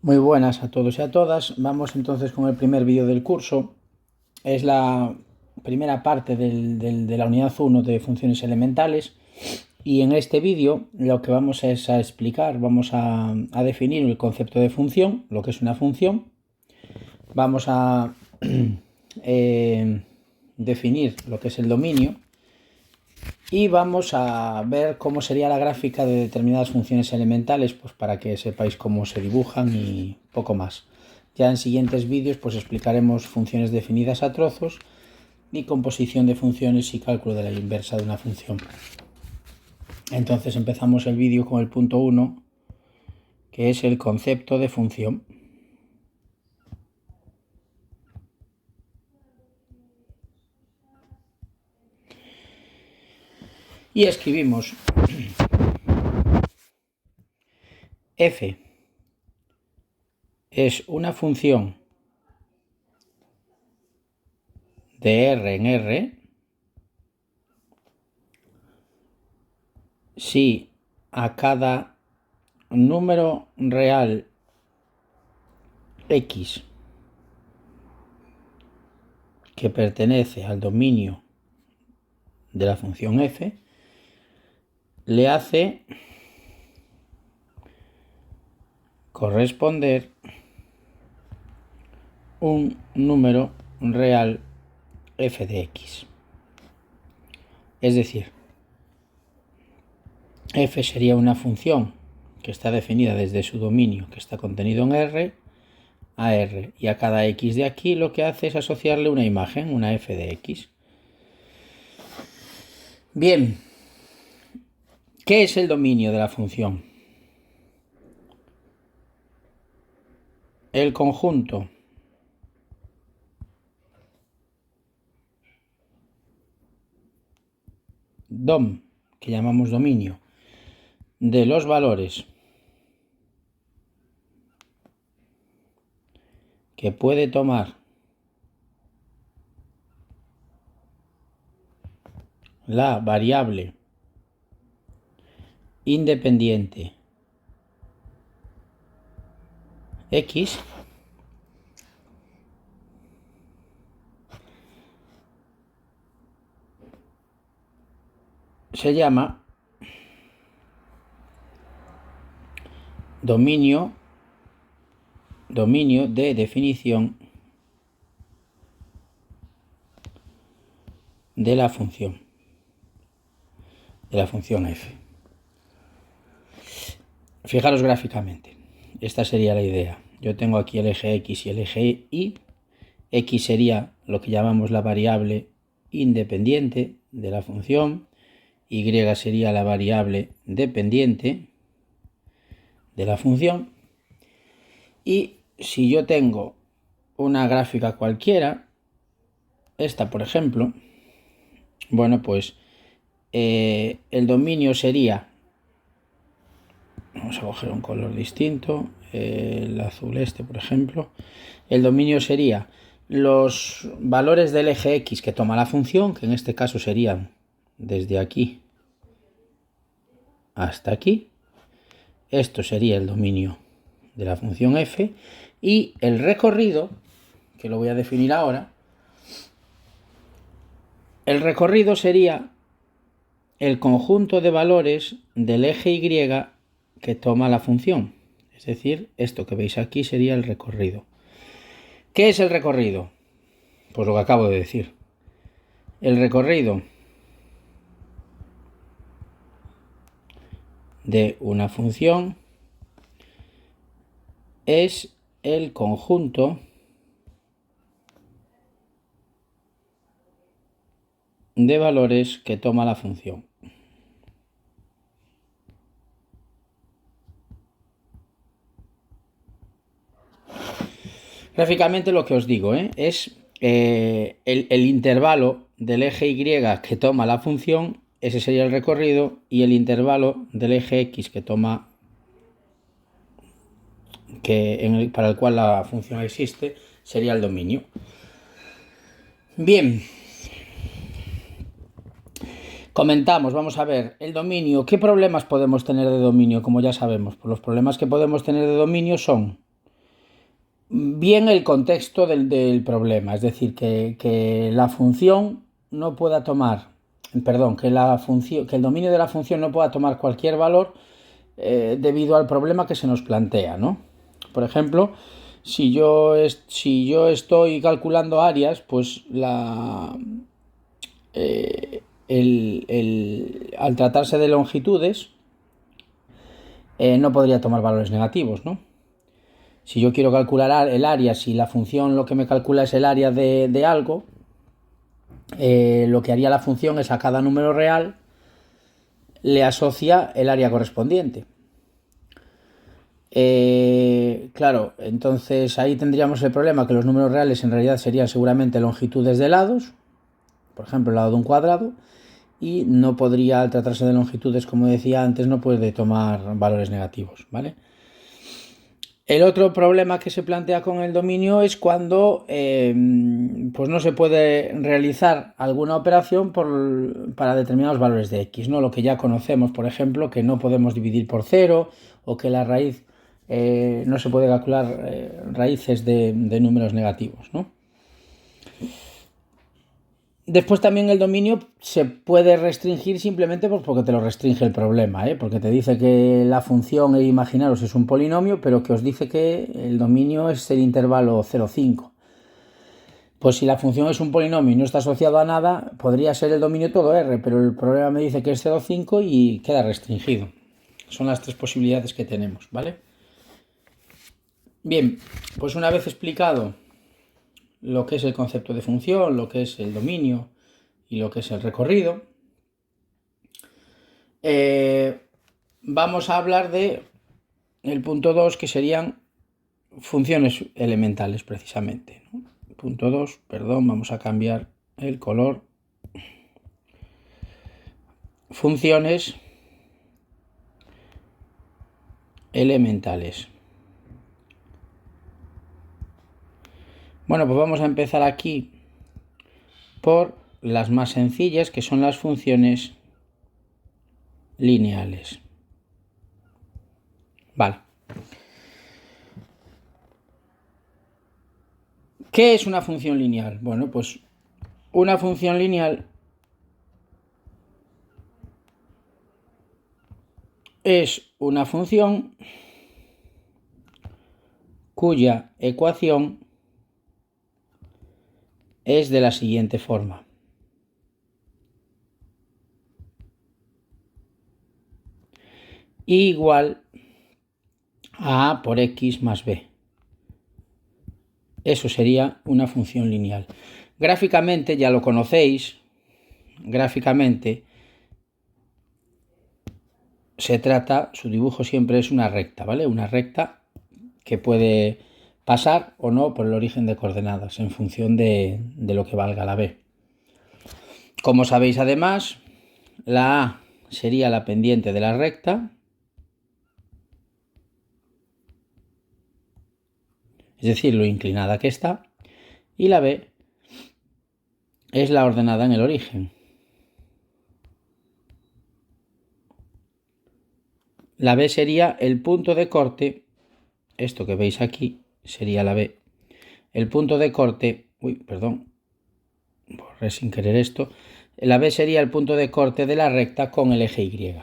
Muy buenas a todos y a todas. Vamos entonces con el primer vídeo del curso. Es la primera parte de la unidad 1 de funciones elementales. Y en este vídeo lo que vamos es a explicar, vamos a definir el concepto de función, lo que es una función. Vamos a definir lo que es el dominio. Y vamos a ver cómo sería la gráfica de determinadas funciones elementales, pues para que sepáis cómo se dibujan y poco más. Ya en siguientes vídeos pues explicaremos funciones definidas a trozos y composición de funciones y cálculo de la inversa de una función. Entonces empezamos el vídeo con el punto 1, que es el concepto de función. Y escribimos f es una función de R en R si a cada número real x que pertenece al dominio de la función f le hace corresponder un número real f de x. Es decir, f sería una función que está definida desde su dominio, que está contenido en R, a R, y a cada x de aquí lo que hace es asociarle una imagen, una f de x. Bien, ¿qué es el dominio de la función? El conjunto dom, que llamamos dominio, de los valores que puede tomar la variable independiente x se llama dominio de definición de la función f. Fijaros gráficamente, esta sería la idea. Yo tengo aquí el eje x y el eje y. X sería lo que llamamos la variable independiente de la función, y sería la variable dependiente de la función. Y si yo tengo una gráfica cualquiera, esta por ejemplo, bueno, pues el dominio sería, vamos a coger un color distinto, el azul por ejemplo, el dominio sería los valores del eje x que toma la función, que en este caso serían desde aquí hasta aquí. Esto sería el dominio de la función f, y el recorrido, que lo voy a definir ahora, el recorrido sería el conjunto de valores del eje y que toma la función. Es decir, esto que veis aquí sería el recorrido. ¿Qué es el recorrido? Pues lo que acabo de decir. El recorrido de una función es el conjunto de valores que toma la función. Gráficamente lo que os digo es el intervalo del eje y que toma la función, ese sería el recorrido, y el intervalo del eje x que toma, para el cual la función existe, sería el dominio. Bien, comentamos, vamos a ver, el dominio. ¿Qué problemas podemos tener de dominio? Como ya sabemos, pues los problemas que podemos tener de dominio son bien el contexto del problema, es decir, que la función no pueda tomar, perdón, que el dominio de la función no pueda tomar cualquier valor debido al problema que se nos plantea, ¿no? Por ejemplo, si yo estoy calculando áreas, pues al tratarse de longitudes, no podría tomar valores negativos, ¿no? Si yo quiero calcular el área, si la función lo que me calcula es el área de algo, lo que haría la función es a cada número real le asocia el área correspondiente. Claro, entonces ahí tendríamos el problema que los números reales en realidad serían seguramente longitudes de lados, por ejemplo el lado de un cuadrado, y no podría, al tratarse de longitudes, como decía antes, no puede tomar valores negativos, ¿vale? El otro problema que se plantea con el dominio es cuando pues no se puede realizar alguna operación para determinados valores de x, ¿no? Lo que ya conocemos, por ejemplo, que no podemos dividir por cero o que la raíz no se puede calcular raíces de números negativos, ¿no? Después también el dominio se puede restringir simplemente porque te lo restringe el problema, porque te dice que la función, imaginaros, es un polinomio, pero que os dice que el dominio es el intervalo 0,5. Pues si la función es un polinomio y no está asociado a nada, podría ser el dominio todo R, pero el problema me dice que es 0,5 y queda restringido. Son las tres posibilidades que tenemos, ¿vale? Bien, pues una vez explicado lo que es el concepto de función, lo que es el dominio y lo que es el recorrido, vamos a hablar de el punto 2, que serían funciones elementales precisamente, ¿no? Punto 2, perdón, vamos a cambiar el color. Funciones elementales. Bueno, pues vamos a empezar aquí por las más sencillas, que son las funciones lineales. Vale. ¿Qué es una función lineal? Bueno, pues una función lineal es una función cuya ecuación es de la siguiente forma. Igual a A por X más B. Eso sería una función lineal. Gráficamente ya lo conocéis. Gráficamente se trata, su dibujo siempre es una recta, ¿vale? Una recta que puede pasar o no por el origen de coordenadas en función de lo que valga la B. Como sabéis además, la A sería la pendiente de la recta, es decir, lo inclinada que está, y la B es la ordenada en el origen. La B sería el punto de corte, esto que veis aquí sería la B. El punto de corte, borré sin querer esto. La B sería el punto de corte de la recta con el eje Y.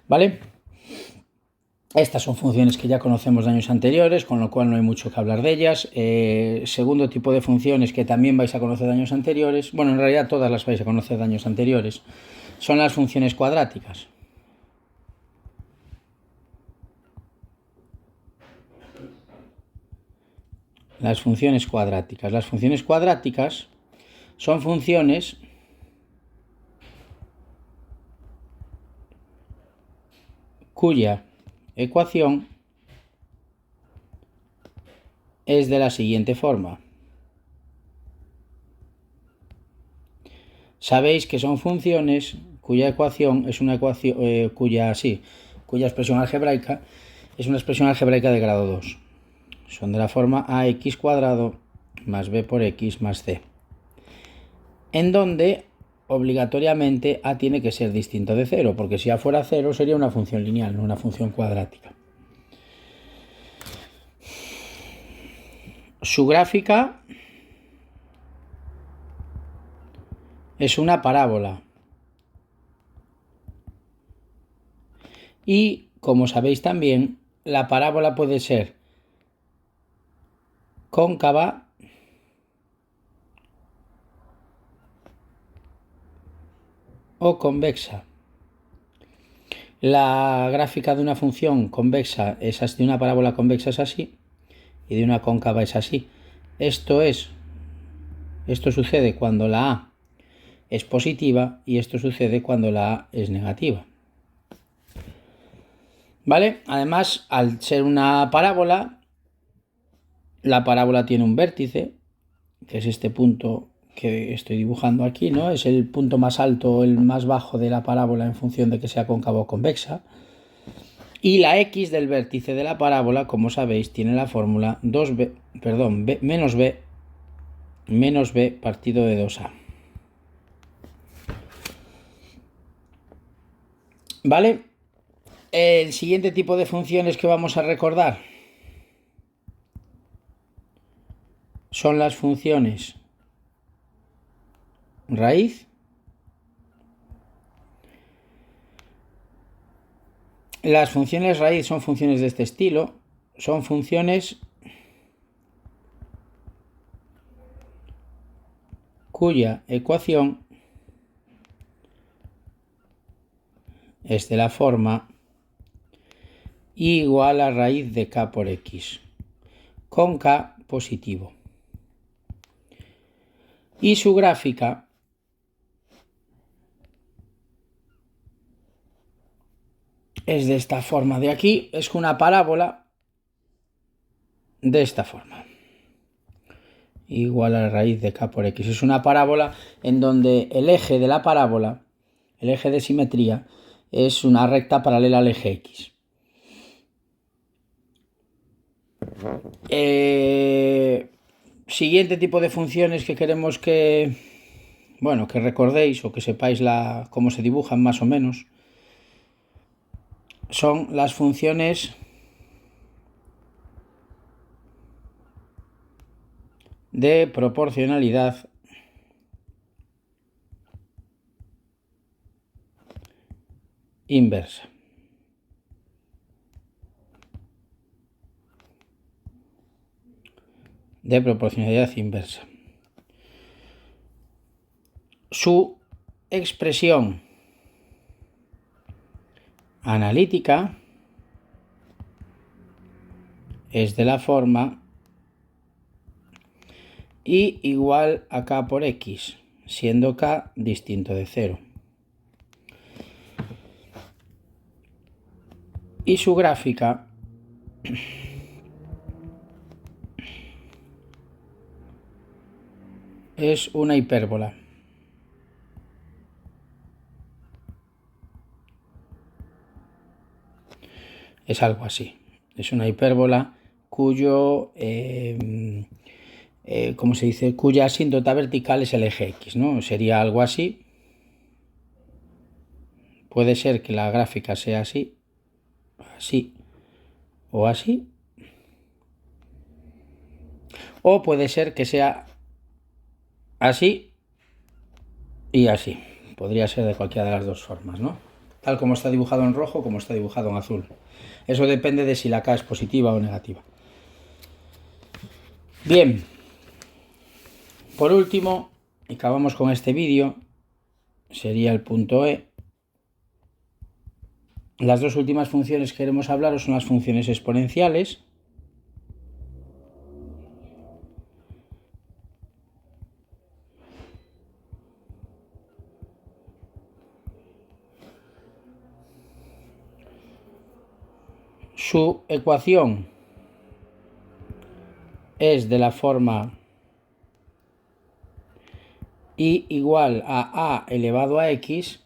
¿Vale? Estas son funciones que ya conocemos de años anteriores, con lo cual no hay mucho que hablar de ellas. Segundo tipo de funciones que también vais a conocer de años anteriores, bueno, en realidad todas las vais a conocer de años anteriores, son las funciones cuadráticas. Las funciones cuadráticas. Las funciones cuadráticas son funciones cuya ecuación es de la siguiente forma. Sabéis que son funciones cuya ecuación es una ecuación cuya expresión algebraica es una expresión algebraica de grado 2. Son de la forma ax cuadrado más b por x más c, en donde obligatoriamente a tiene que ser distinto de 0, porque si a fuera 0 sería una función lineal, no una función cuadrática. Su gráfica es una parábola. Y, como sabéis también, la parábola puede ser cóncava o convexa. La gráfica de una función convexa es así, de una parábola convexa es así, y de una cóncava es así. Esto sucede cuando la A es positiva y esto sucede cuando la A es negativa. ¿Vale? Además, al ser una parábola, la parábola tiene un vértice, que es este punto que estoy dibujando aquí, ¿no? Es el punto más alto o el más bajo de la parábola en función de que sea cóncava o convexa. Y la x del vértice de la parábola, como sabéis, tiene la fórmula menos b partido de 2a. ¿Vale? El siguiente tipo de funciones que vamos a recordar son las funciones raíz, las funciones raíz son funciones de este estilo, son funciones cuya ecuación es de la forma y igual a raíz de k por x, con k positivo. Y su gráfica es de esta forma de aquí, es una parábola de esta forma. Igual a la raíz de k por x. Es una parábola en donde el eje de la parábola, el eje de simetría, es una recta paralela al eje x. Siguiente tipo de funciones que queremos que recordéis o que sepáis cómo se dibujan más o menos, son las funciones de proporcionalidad inversa. De proporcionalidad inversa. Su expresión analítica es de la forma y igual a k por x, siendo k distinto de 0. Y su gráfica es una hipérbola. Es algo así. Es una hipérbola cuyo, ¿cómo se dice? Cuya asíntota vertical es el eje x, ¿no? Sería algo así. Puede ser que la gráfica sea así, así o así. O puede ser que sea así y así. Podría ser de cualquiera de las dos formas, ¿no? Tal como está dibujado en rojo como está dibujado en azul. Eso depende de si la K es positiva o negativa. Bien. Por último, y acabamos con este vídeo, sería el punto E. Las dos últimas funciones que queremos hablaros son las funciones exponenciales. Su ecuación es de la forma y igual a elevado a x,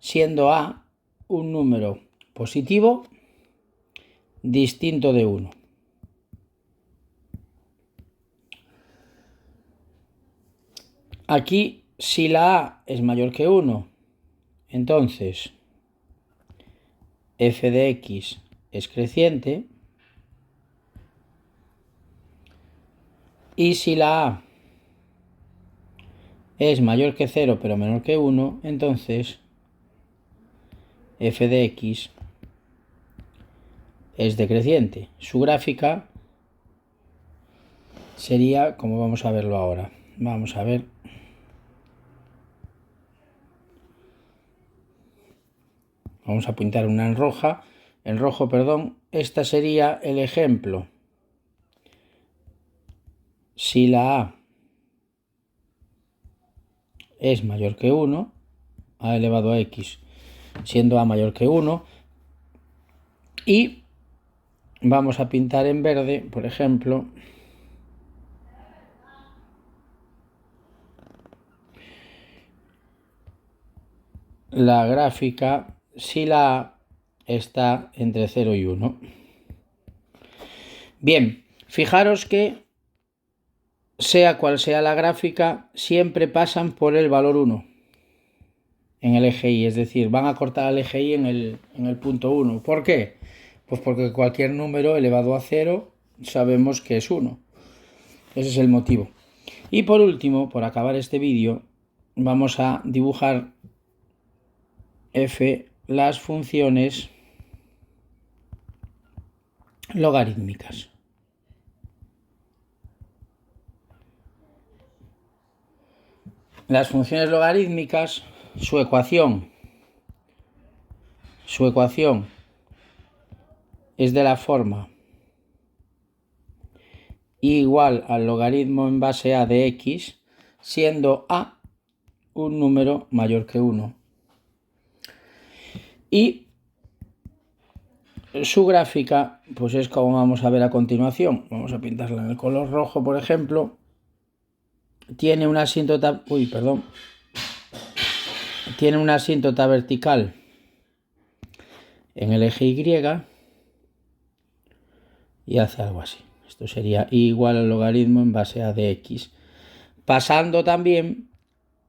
siendo a un número positivo distinto de 1. Aquí, si la a es mayor que 1, entonces f de x es creciente. Y si la A es mayor que 0 pero menor que 1, entonces f de x es decreciente. Su gráfica sería como vamos a verlo ahora. Vamos a ver. Vamos a pintar una en rojo, perdón. Esta sería el ejemplo. Si la A es mayor que 1, A elevado a X, siendo A mayor que 1, y vamos a pintar en verde, por ejemplo, la gráfica si la A está entre 0 y 1. Bien, fijaros que sea cual sea la gráfica, siempre pasan por el valor 1 en el eje Y, es decir, van a cortar al eje Y en el punto 1. ¿Por qué? Pues porque cualquier número elevado a 0 sabemos que es 1. Ese es el motivo. Y por último, por acabar este vídeo, vamos a dibujar las funciones logarítmicas. Las funciones logarítmicas, su ecuación es de la forma y igual al logaritmo en base a de x, siendo a un número mayor que 1. Y su gráfica, pues es como vamos a ver a continuación. Vamos a pintarla en el color rojo, por ejemplo. Tiene una asíntota, tiene una asíntota vertical en el eje Y y hace algo así. Esto sería y igual al logaritmo en base a de x. Pasando también,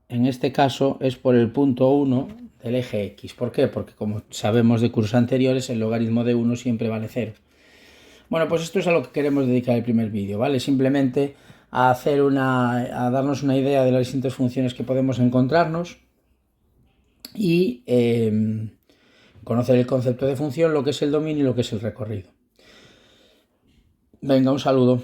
en este caso, es por el punto 1 del eje X. ¿Por qué? Porque como sabemos de cursos anteriores, el logaritmo de 1 siempre vale 0. Bueno, pues esto es a lo que queremos dedicar el primer vídeo, ¿vale? Simplemente a darnos una idea de las distintas funciones que podemos encontrarnos y conocer el concepto de función, lo que es el dominio y lo que es el recorrido. Venga, un saludo.